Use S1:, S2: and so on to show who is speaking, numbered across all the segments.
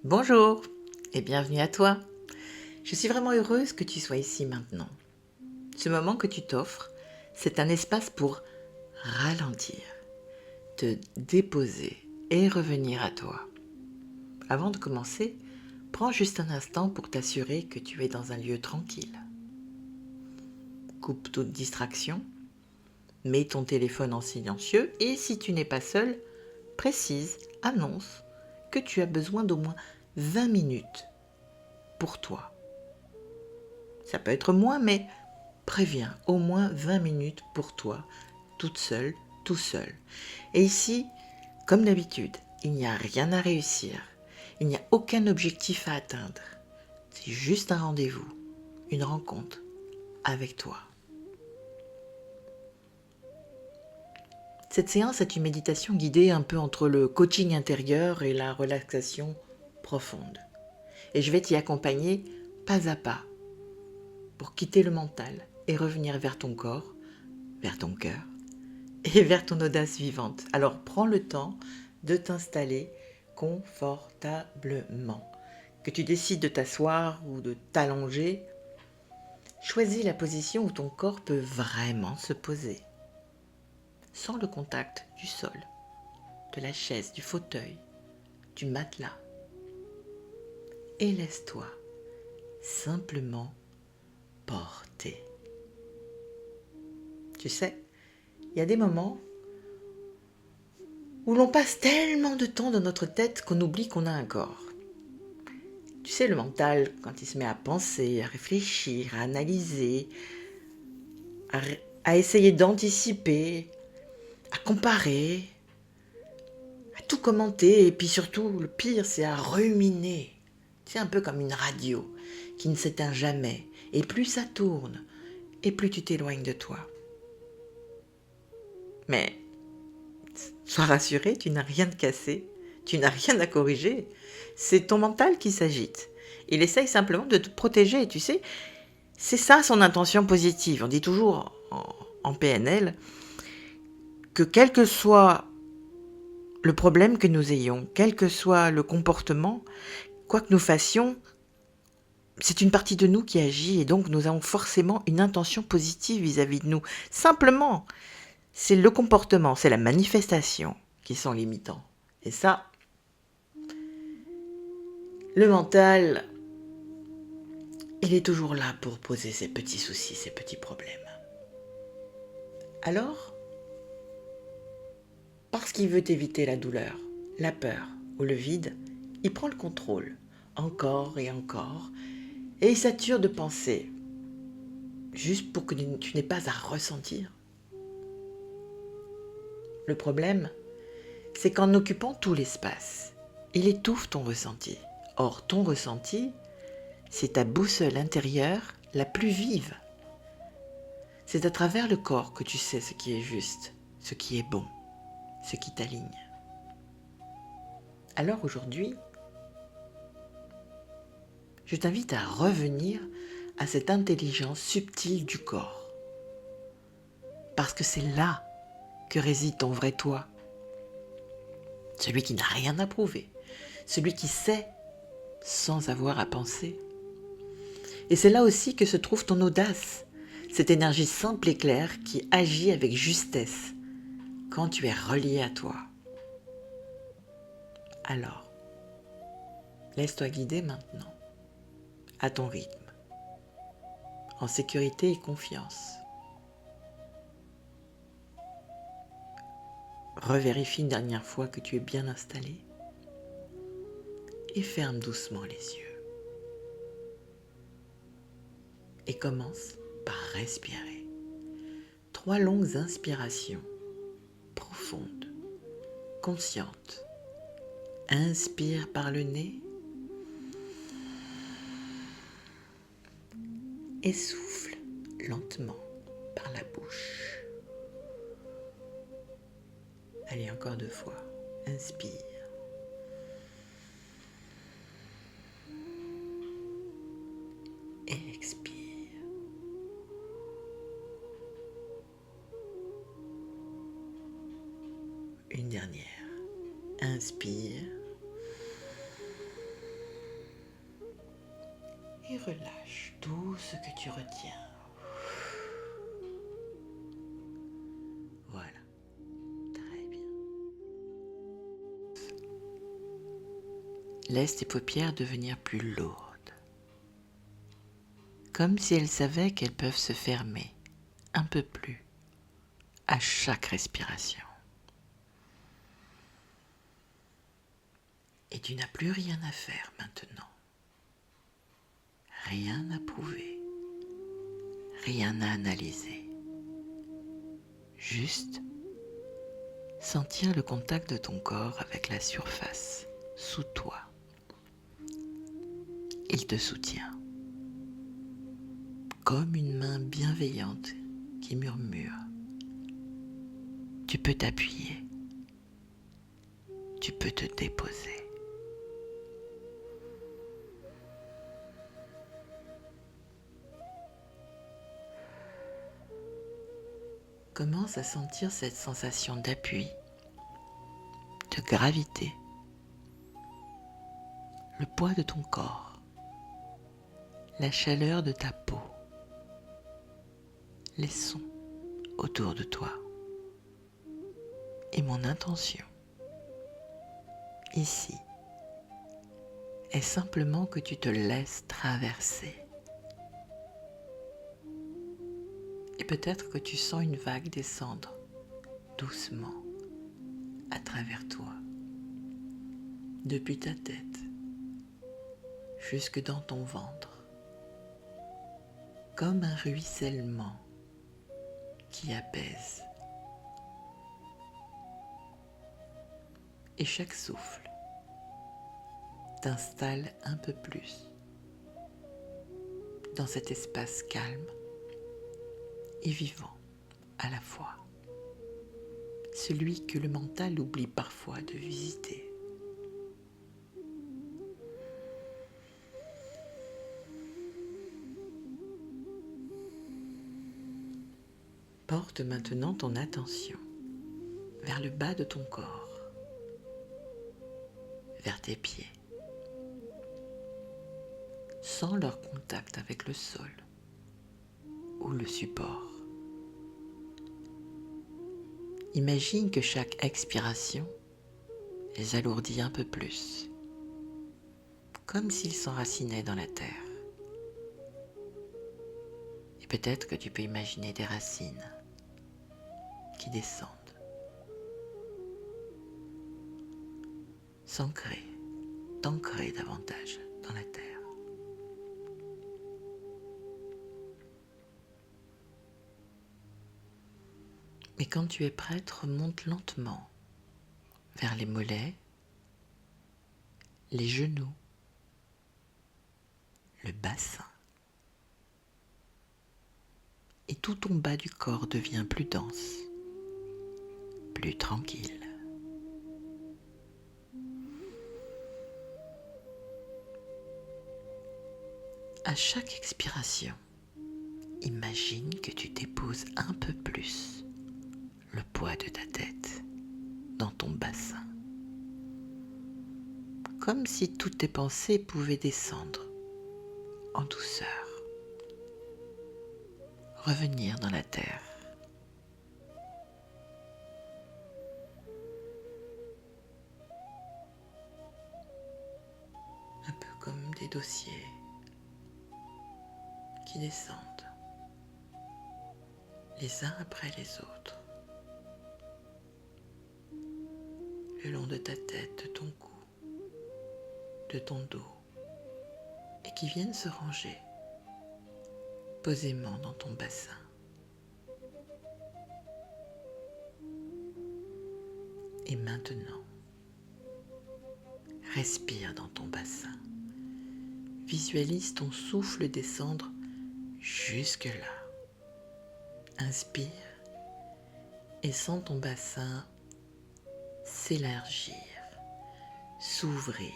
S1: Bonjour et bienvenue à toi. Je suis vraiment heureuse que tu sois ici maintenant. Ce moment que tu t'offres, c'est un espace pour ralentir, te déposer et revenir à toi. Avant de commencer, prends juste un instant pour t'assurer que tu es dans un lieu tranquille. Coupe toute distraction, mets ton téléphone en silencieux et si tu n'es pas seul, précise, annonce que tu as besoin d'au moins 20 minutes pour toi. Ça peut être moins, mais préviens, au moins 20 minutes pour toi, toute seule, tout seul. Et ici, comme d'habitude, il n'y a rien à réussir. Il n'y a aucun objectif à atteindre. C'est juste un rendez-vous, une rencontre avec toi. Cette séance est une méditation guidée un peu entre le coaching intérieur et la relaxation profonde. Et je vais t'y accompagner pas à pas pour quitter le mental et revenir vers ton corps, vers ton cœur et vers ton audace vivante. Alors prends le temps de t'installer confortablement. Que tu décides de t'asseoir ou de t'allonger, choisis la position où ton corps peut vraiment se poser, sans le contact du sol, de la chaise, du fauteuil, du matelas. Et laisse-toi simplement porter. Tu sais, il y a des moments où l'on passe tellement de temps dans notre tête qu'on oublie qu'on a un corps. Tu sais, le mental, quand il se met à penser, à réfléchir, à analyser, à essayer d'anticiper, à comparer, à tout commenter, et puis surtout, le pire, c'est à ruminer. C'est un peu comme une radio qui ne s'éteint jamais. Et plus ça tourne, et plus tu t'éloignes de toi. Mais, sois rassuré, tu n'as rien de cassé, tu n'as rien à corriger. C'est ton mental qui s'agite. Il essaye simplement de te protéger, tu sais. C'est ça son intention positive. On dit toujours en PNL que quel que soit le problème que nous ayons, quel que soit le comportement, quoi que nous fassions, c'est une partie de nous qui agit et donc nous avons forcément une intention positive vis-à-vis de nous. Simplement, c'est le comportement, c'est la manifestation qui sont limitants. Et ça, le mental, il est toujours là pour poser ses petits soucis, ses petits problèmes. Alors, parce qu'il veut éviter la douleur, la peur ou le vide, il prend le contrôle, encore et encore, et il sature de pensées, juste pour que tu n'aies pas à ressentir. Le problème, c'est qu'en occupant tout l'espace, il étouffe ton ressenti. Or, ton ressenti, c'est ta boussole intérieure la plus vive. C'est à travers le corps que tu sais ce qui est juste, ce qui est bon, ce qui t'aligne. Alors aujourd'hui, je t'invite à revenir à cette intelligence subtile du corps. Parce que c'est là que réside ton vrai toi. Celui qui n'a rien à prouver. Celui qui sait sans avoir à penser. Et c'est là aussi que se trouve ton audace. Cette énergie simple et claire qui agit avec justesse quand tu es relié à toi. Alors, laisse-toi guider maintenant, à ton rythme, en sécurité et confiance. Revérifie une dernière fois que tu es bien installé et ferme doucement les yeux. Et commence par respirer. 3 longues inspirations, profondes, conscientes. Inspire par le nez et souffle lentement par la bouche. Allez, encore 2 fois. Inspire. Et expire. Une dernière. Inspire. Et relâche tout ce que tu retiens. Voilà, très bien. Laisse tes paupières devenir plus lourdes, comme si elles savaient qu'elles peuvent se fermer un peu plus à chaque respiration. Et tu n'as plus rien à faire maintenant. Rien à prouver. Rien à analyser. Juste sentir le contact de ton corps avec la surface sous toi. Il te soutient, comme une main bienveillante qui murmure. Tu peux t'appuyer, tu peux te déposer. Commence à sentir cette sensation d'appui, de gravité, le poids de ton corps, la chaleur de ta peau, les sons autour de toi. Et mon intention, ici, est simplement que tu te laisses traverser. Et peut-être que tu sens une vague descendre doucement à travers toi, depuis ta tête jusque dans ton ventre, comme un ruissellement qui apaise. Et chaque souffle t'installe un peu plus dans cet espace calme et vivant à la fois, celui que le mental oublie parfois de visiter. Porte maintenant ton attention vers le bas de ton corps, vers tes pieds. Sens leur contact avec le sol ou le support. Imagine que chaque expiration les alourdit un peu plus, comme s'ils s'enracinaient dans la terre. Et peut-être que tu peux imaginer des racines qui descendent, t'ancrer davantage dans la terre. Et quand tu es prête, remonte lentement vers les mollets, les genoux, le bassin. Et tout ton bas du corps devient plus dense, plus tranquille. À chaque expiration, imagine que tu déposes un peu plus le poids de ta tête dans ton bassin, comme si toutes tes pensées pouvaient descendre en douceur, revenir dans la terre. Un peu comme des dossiers qui descendent les uns après les autres, le long de ta tête, de ton cou, de ton dos, et qui viennent se ranger posément dans ton bassin. Et maintenant, respire dans ton bassin. Visualise ton souffle descendre jusque-là. Inspire et sens ton bassin s'élargir, s'ouvrir.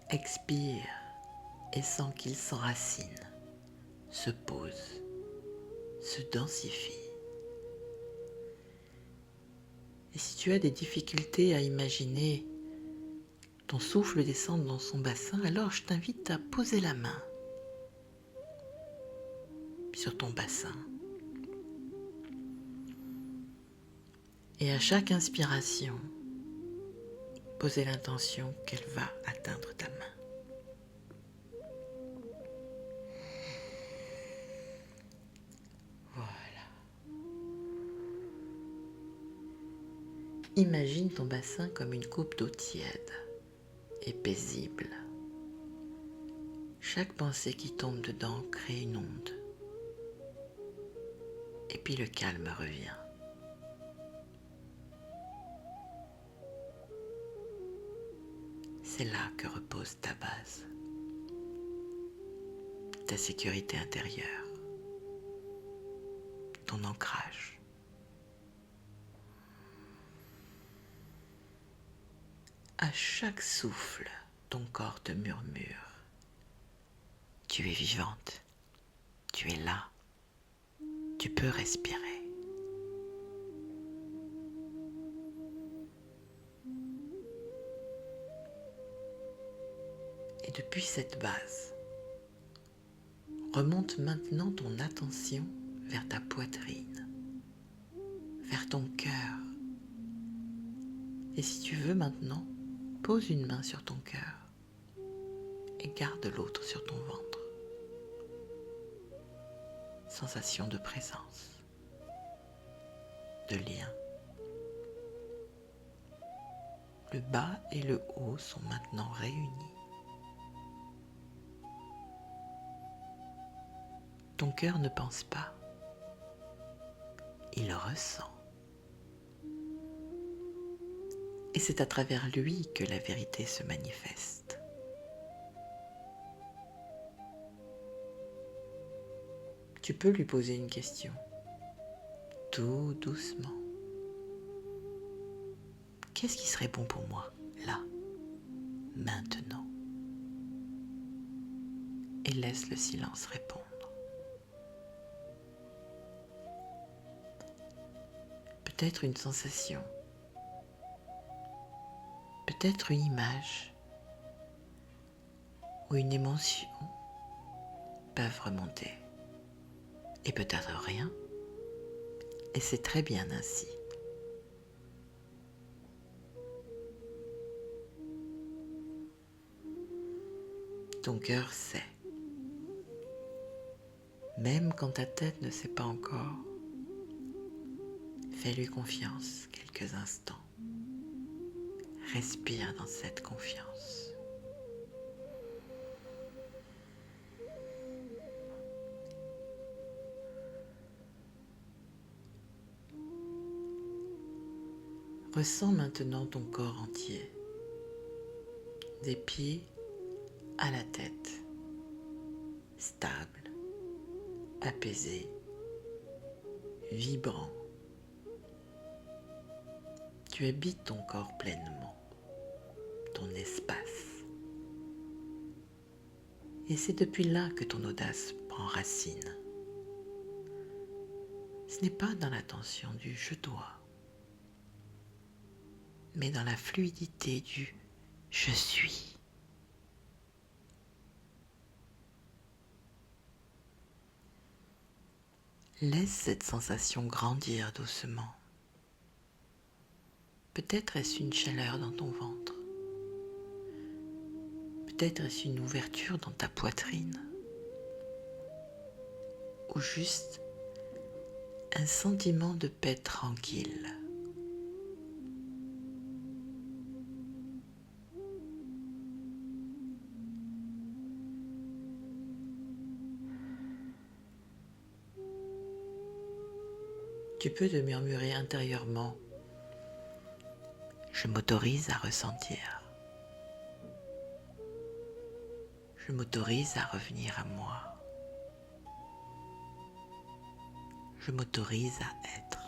S1: Expire et sens qu'il s'enracine, se pose, se densifie. Et si tu as des difficultés à imaginer ton souffle descend dans son bassin, alors je t'invite à poser la main sur ton bassin. Et à chaque inspiration, poser l'intention qu'elle va atteindre ta main. Voilà. Imagine ton bassin comme une coupe d'eau tiède et paisible. Chaque pensée qui tombe dedans crée une onde. Et puis le calme revient. C'est là que repose ta base, ta sécurité intérieure, ton ancrage. À chaque souffle, ton corps te murmure. Tu es vivante, tu es là, tu peux respirer. Et depuis cette base, remonte maintenant ton attention vers ta poitrine, vers ton cœur. Et si tu veux maintenant, pose une main sur ton cœur et garde l'autre sur ton ventre. Sensation de présence, de lien. Le bas et le haut sont maintenant réunis. Ton cœur ne pense pas, il ressent. Et c'est à travers lui que la vérité se manifeste. Tu peux lui poser une question, tout doucement. Qu'est-ce qui serait bon pour moi, là, maintenant? Et laisse le silence répondre. Peut-être une sensation, peut-être une image ou une émotion peuvent remonter. Et peut-être rien, et c'est très bien ainsi. Ton cœur sait, même quand ta tête ne sait pas encore. Fais-lui confiance quelques instants. Respire dans cette confiance. Ressens maintenant ton corps entier, des pieds à la tête, stable, apaisé, vibrant. Tu habites ton corps pleinement, ton espace. Et c'est depuis là que ton audace prend racine. Ce n'est pas dans la tension du « je dois », mais dans la fluidité du « je suis ». Laisse cette sensation grandir doucement. Peut-être est-ce une chaleur dans ton ventre. Peut-être est-ce une ouverture dans ta poitrine. Ou juste un sentiment de paix tranquille. Tu peux te murmurer intérieurement « Je m'autorise à ressentir. Je m'autorise à revenir à moi. Je m'autorise à être. »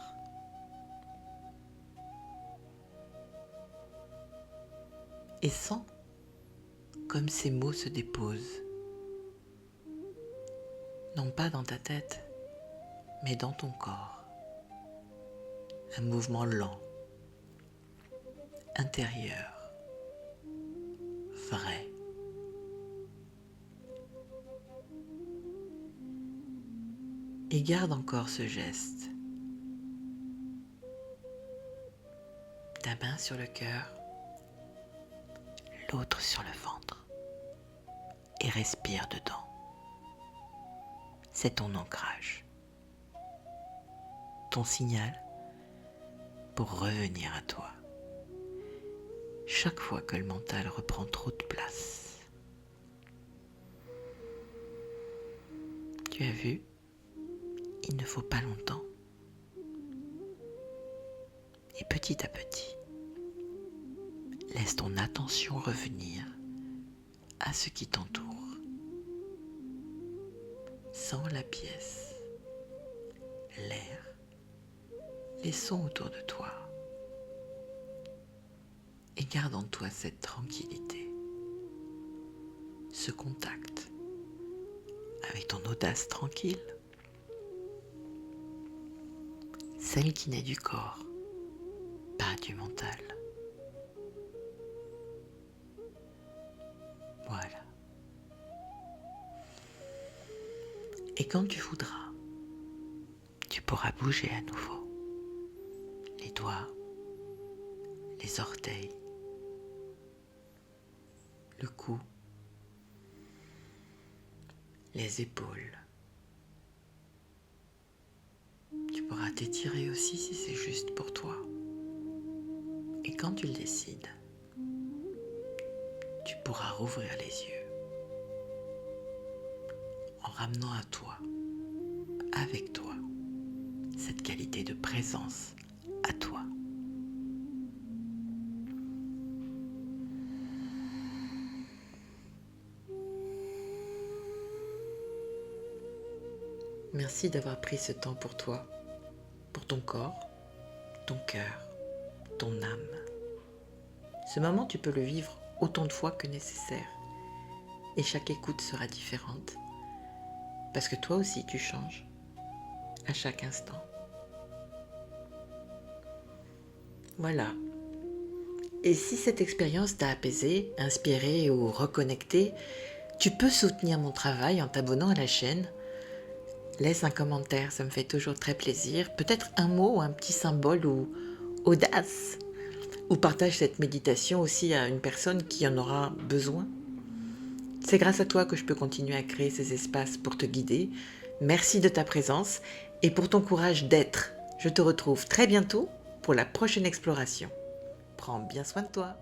S1: Et sens comme ces mots se déposent, non pas dans ta tête, mais dans ton corps. Un mouvement lent, intérieur, vrai. Et garde encore ce geste. Ta main sur le cœur, l'autre sur le ventre. Et respire dedans. C'est ton ancrage. Ton signal pour revenir à toi. Chaque fois que le mental reprend trop de place. Tu as vu, il ne faut pas longtemps. Et petit à petit, laisse ton attention revenir à ce qui t'entoure. Sens la pièce, l'air, les sons autour de toi. Et garde en toi cette tranquillité, ce contact avec ton audace tranquille, celle qui naît du corps, pas du mental. Voilà. Et quand tu voudras, tu pourras bouger à nouveau les doigts, les orteils, le cou, les épaules. Tu pourras t'étirer aussi si c'est juste pour toi. Et quand tu le décides, tu pourras rouvrir les yeux en ramenant à toi, avec toi, cette qualité de présence à toi. Merci d'avoir pris ce temps pour toi, pour ton corps, ton cœur, ton âme. Ce moment, tu peux le vivre autant de fois que nécessaire. Et chaque écoute sera différente. Parce que toi aussi, tu changes à chaque instant. Voilà. Et si cette expérience t'a apaisé, inspiré ou reconnecté, tu peux soutenir mon travail en t'abonnant à la chaîne. Laisse un commentaire, ça me fait toujours très plaisir. Peut-être un mot, un petit symbole ou audace. Ou partage cette méditation aussi à une personne qui en aura besoin. C'est grâce à toi que je peux continuer à créer ces espaces pour te guider. Merci de ta présence et pour ton courage d'être. Je te retrouve très bientôt pour la prochaine exploration. Prends bien soin de toi.